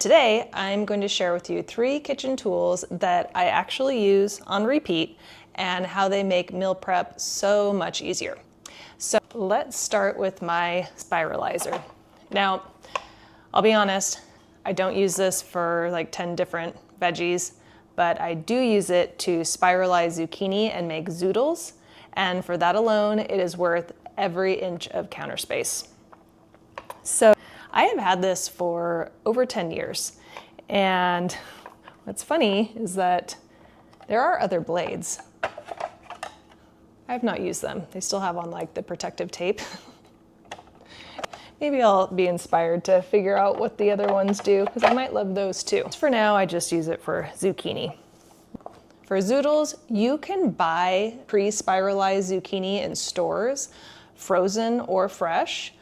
Today, I'm going to share with you 3 kitchen tools that I actually use on repeat and how they make meal prep so much easier. So let's start with my spiralizer. Now, I'll be honest, I don't use this for like 10 different veggies, but I do use it to spiralize zucchini and make zoodles. And for that alone, it is worth every inch of counter space. So I have had this for over 10 years. And what's funny is that there are other blades. I have not used them. They still have on like the protective tape. Maybe I'll be inspired to figure out what the other ones do, because I might love those too. For now, I just use it for zucchini. For zoodles, you can buy pre-spiralized zucchini in stores, frozen or fresh.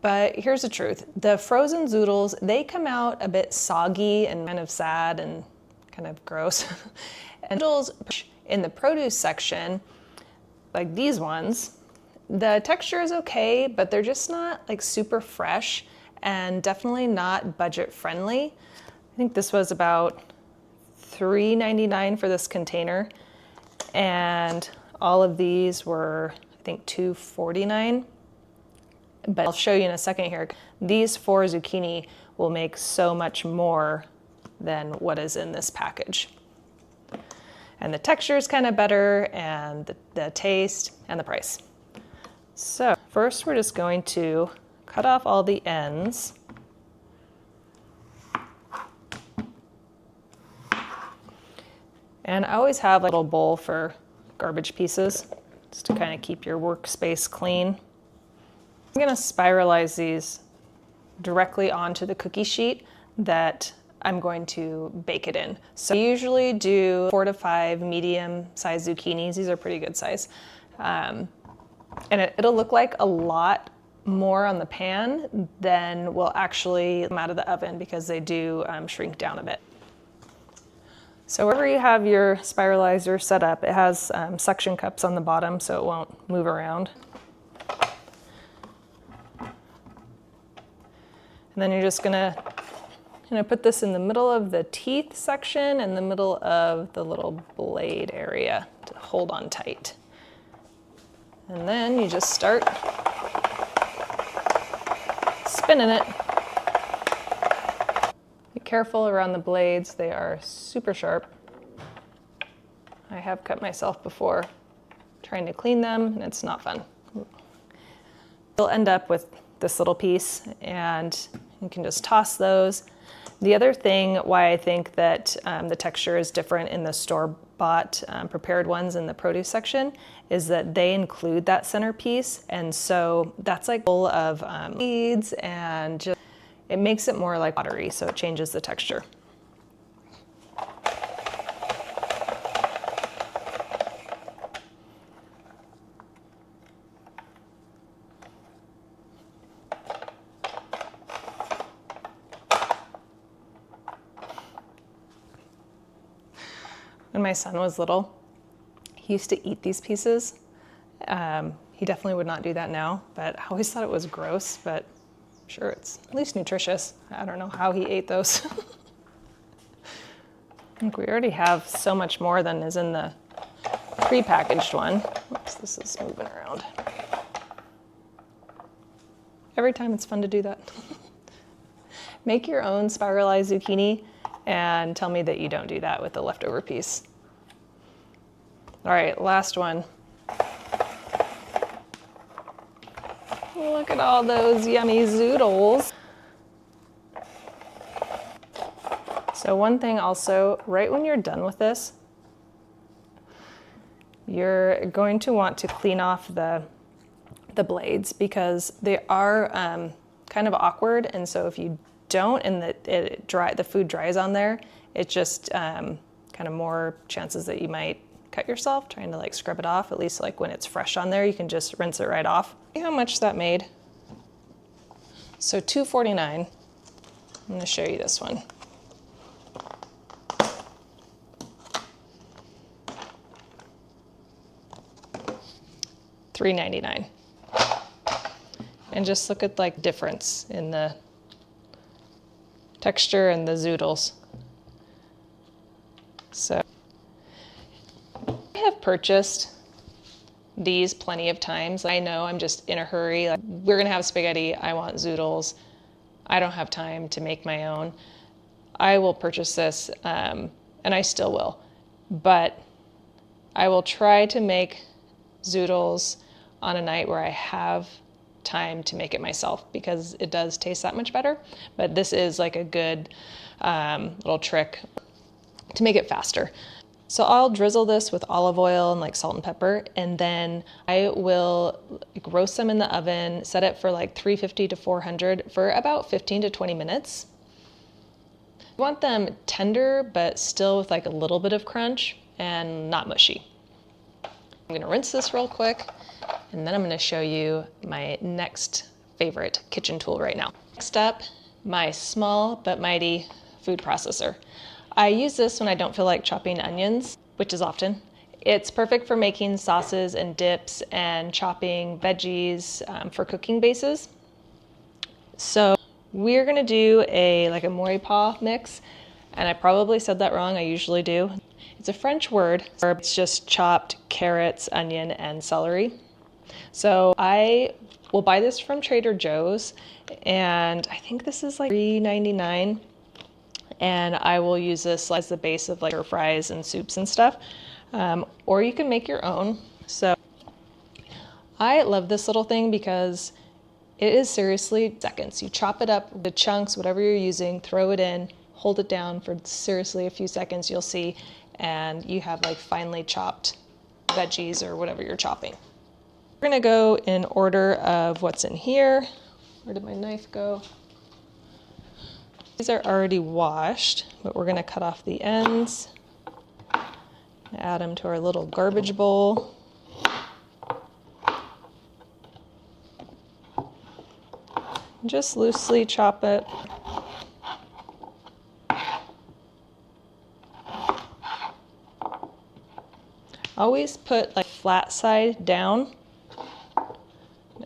But here's the truth. The frozen zoodles, they come out a bit soggy and kind of sad and kind of gross. And zoodles in the produce section, like these ones, the texture is okay, but they're just not like super fresh and definitely not budget friendly. I think this was about $3.99 for this container. And all of these were, I think, $2.49. But I'll show you in a second here. These 4 zucchini will make so much more than what is in this package. And the texture is kind of better, and the taste and the price. So first we're just going to cut off all the ends. And I always have a little bowl for garbage pieces, just to kind of keep your workspace clean. I'm gonna spiralize these directly onto the cookie sheet that I'm going to bake it in. So I usually do 4 to 5 medium-sized zucchinis. These are pretty good size. And it'll look like a lot more on the pan than will actually come out of the oven, because they do shrink down a bit. So wherever you have your spiralizer set up, it has suction cups on the bottom so it won't move around. And then you're just gonna put this in the middle of the teeth section and the middle of the little blade area to hold on tight. And then you just start spinning it. Be careful around the blades, they are super sharp. I have cut myself before trying to clean them, and it's not fun. You'll end up with this little piece, and you can just toss those. The other thing why I think that the texture is different in the store-bought prepared ones in the produce section is that they include that centerpiece, and so that's like full of seeds, and just, it makes it more like watery, so it changes the texture. When my son was little, he used to eat these pieces. He definitely would not do that now, but I always thought it was gross, but I'm sure it's at least nutritious. I don't know how he ate those. I think we already have so much more than is in the pre-packaged one. Oops, this is moving around. Every time it's fun to do that. Make your own spiralized zucchini and tell me that you don't do that with the leftover piece. All right, last one. Look at all those yummy zoodles. So one thing also, right when you're done with this, you're going to want to clean off the blades, because they are kind of awkward, and so if you don't and the food dries on there, it just kind of more chances that you might cut yourself trying to like scrub it off. At least like when it's fresh on there, you can just rinse it right off. See how much that made? So $2.49. I'm going to show you this one. $3.99. And just look at like difference in the texture and the zoodles. So I have purchased these plenty of times. I know I'm just in a hurry. Like, we're gonna have spaghetti, I want zoodles. I don't have time to make my own. I will purchase this, and I still will. But I will try to make zoodles on a night where I have time to make it myself, because it does taste that much better. But this is like a good little trick to make it faster. So I'll drizzle this with olive oil and like salt and pepper, and then I will like roast them in the oven, set it for like 350 to 400 for about 15 to 20 minutes. I want them tender, but still with like a little bit of crunch and not mushy. I'm gonna rinse this real quick, and then I'm gonna show you my next favorite kitchen tool right now. Next up, my small but mighty food processor. I use this when I don't feel like chopping onions, which is often. It's perfect for making sauces and dips and chopping veggies for cooking bases. So we're gonna do a mori pa mix, and I probably said that wrong, I usually do. It's a French word. It's just chopped carrots, onion, and celery. So I will buy this from Trader Joe's, and I think this is like $3.99. And I will use this as the base of like stir fries and soups and stuff. Or you can make your own. So I love this little thing because it is seriously seconds. You chop it up, the chunks, whatever you're using, throw it in, hold it down for seriously a few seconds, you'll see, and you have like finely chopped veggies or whatever you're chopping. We're gonna go in order of what's in here. Where did my knife go? These are already washed, but we're gonna cut off the ends, add them to our little garbage bowl. Just loosely chop it. Always put like flat side down,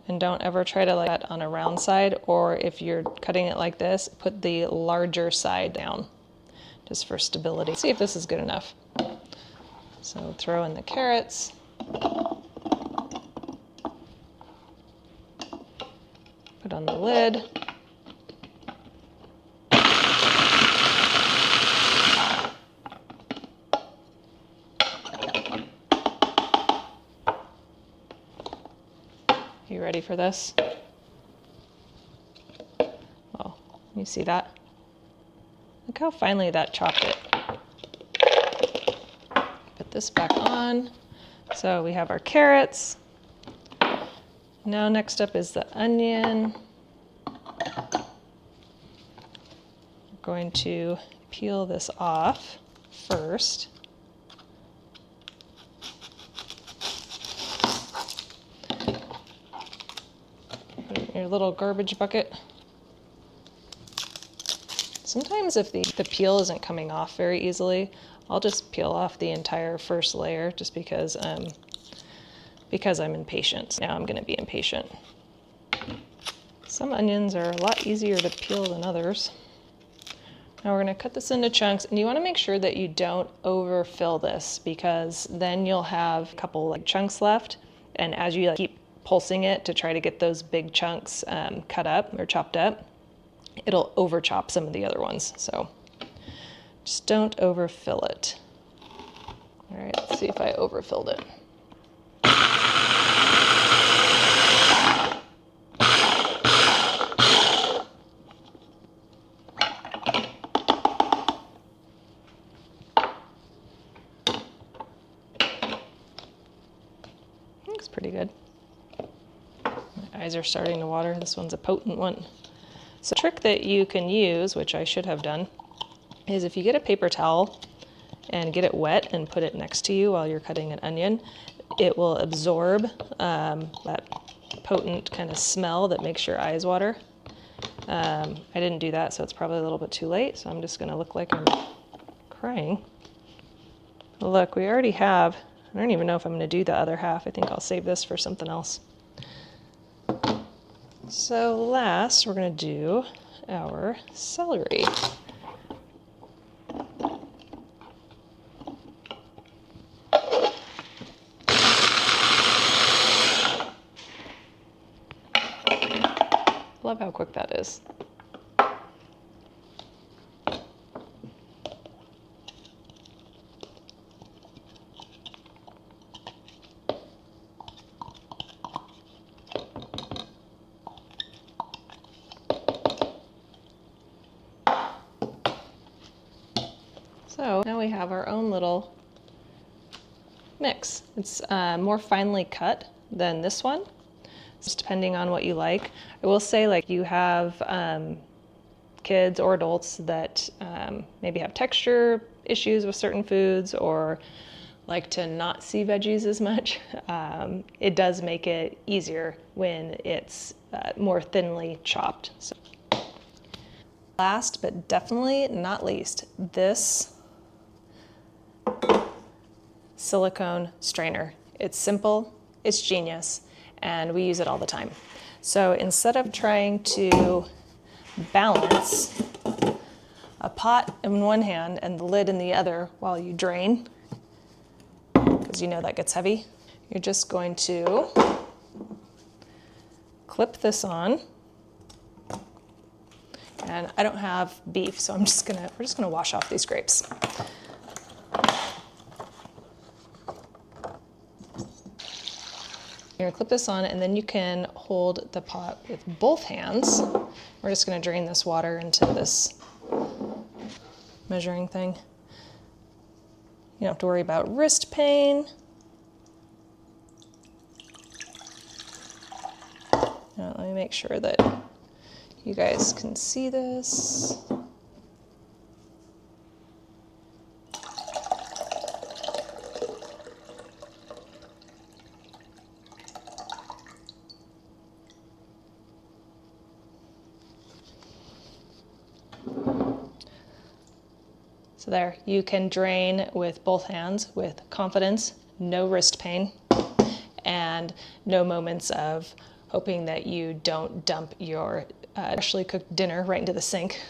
and don't ever try to like that on a round side, or if you're cutting it like this, put the larger side down just for stability. See if this is good enough. So throw in the carrots. Put on the lid. You ready for this? Oh, you see that? Look how finely that chopped it. Put this back on. So we have our carrots. Now next up is the onion. We're going to peel this off first. Your little garbage bucket. Sometimes if the peel isn't coming off very easily, I'll just peel off the entire first layer just because I'm impatient. Now I'm gonna be impatient. Some onions are a lot easier to peel than others. Now we're gonna cut this into chunks, and you wanna make sure that you don't overfill this, because then you'll have a couple like chunks left, and as you like keep pulsing it to try to get those big chunks cut up or chopped up, it'll over chop some of the other ones. So just don't overfill it. All right, let's see if I overfilled it. Looks pretty good. My eyes are starting to water. This one's a potent one. So a trick that you can use, which I should have done, is if you get a paper towel and get it wet and put it next to you while you're cutting an onion, it will absorb that potent kind of smell that makes your eyes water. I didn't do that, so it's probably a little bit too late, so I'm just gonna look like I'm crying. Look, we already have, I don't even know if I'm gonna do the other half. I think I'll save this for something else. So last, we're gonna do our celery. Love how quick that is. So now we have our own little mix. It's more finely cut than this one, just depending on what you like. I will say, like, you have kids or adults that maybe have texture issues with certain foods or like to not see veggies as much. It does make it easier when it's more thinly chopped. So. Last but definitely not least, this silicone strainer. It's simple, it's genius, and we use it all the time. So instead of trying to balance a pot in one hand and the lid in the other while you drain, because you know that gets heavy, you're just going to clip this on. And I don't have beef, so we're just gonna wash off these grapes. You're gonna clip this on, and then you can hold the pot with both hands. We're just gonna drain this water into this measuring thing. You don't have to worry about wrist pain. Now, let me make sure that you guys can see this. So there, you can drain with both hands with confidence, no wrist pain, and no moments of hoping that you don't dump your freshly cooked dinner right into the sink.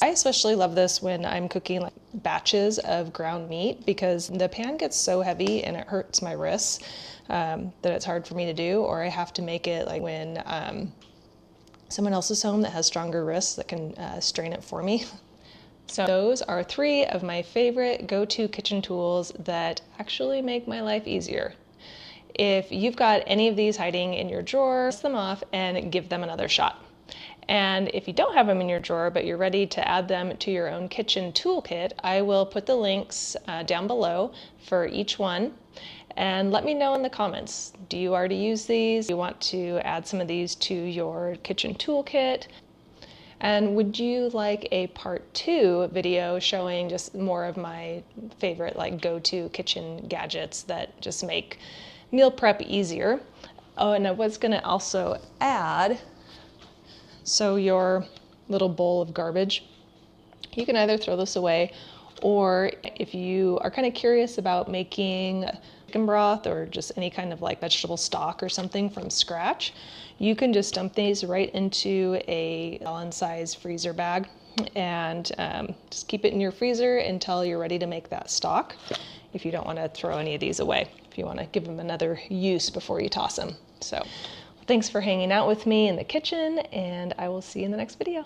I especially love this when I'm cooking like batches of ground meat, because the pan gets so heavy and it hurts my wrists that it's hard for me to do, or I have to make it like when someone else is home that has stronger wrists that can strain it for me. So those are 3 of my favorite go-to kitchen tools that actually make my life easier. If you've got any of these hiding in your drawer, dust them off and give them another shot. And if you don't have them in your drawer, but you're ready to add them to your own kitchen toolkit, I will put the links down below for each one. And let me know in the comments, do you already use these? Do you want to add some of these to your kitchen toolkit? And would you like a part 2 video showing just more of my favorite like go-to kitchen gadgets that just make meal prep easier? Oh, and I was gonna also add, so your little bowl of garbage, you can either throw this away, or if you are kind of curious about making chicken broth or just any kind of like vegetable stock or something from scratch, you can just dump these right into a gallon-sized freezer bag and just keep it in your freezer until you're ready to make that stock, if you don't want to throw any of these away, if you want to give them another use before you toss them. So thanks for hanging out with me in the kitchen, and I will see you in the next video.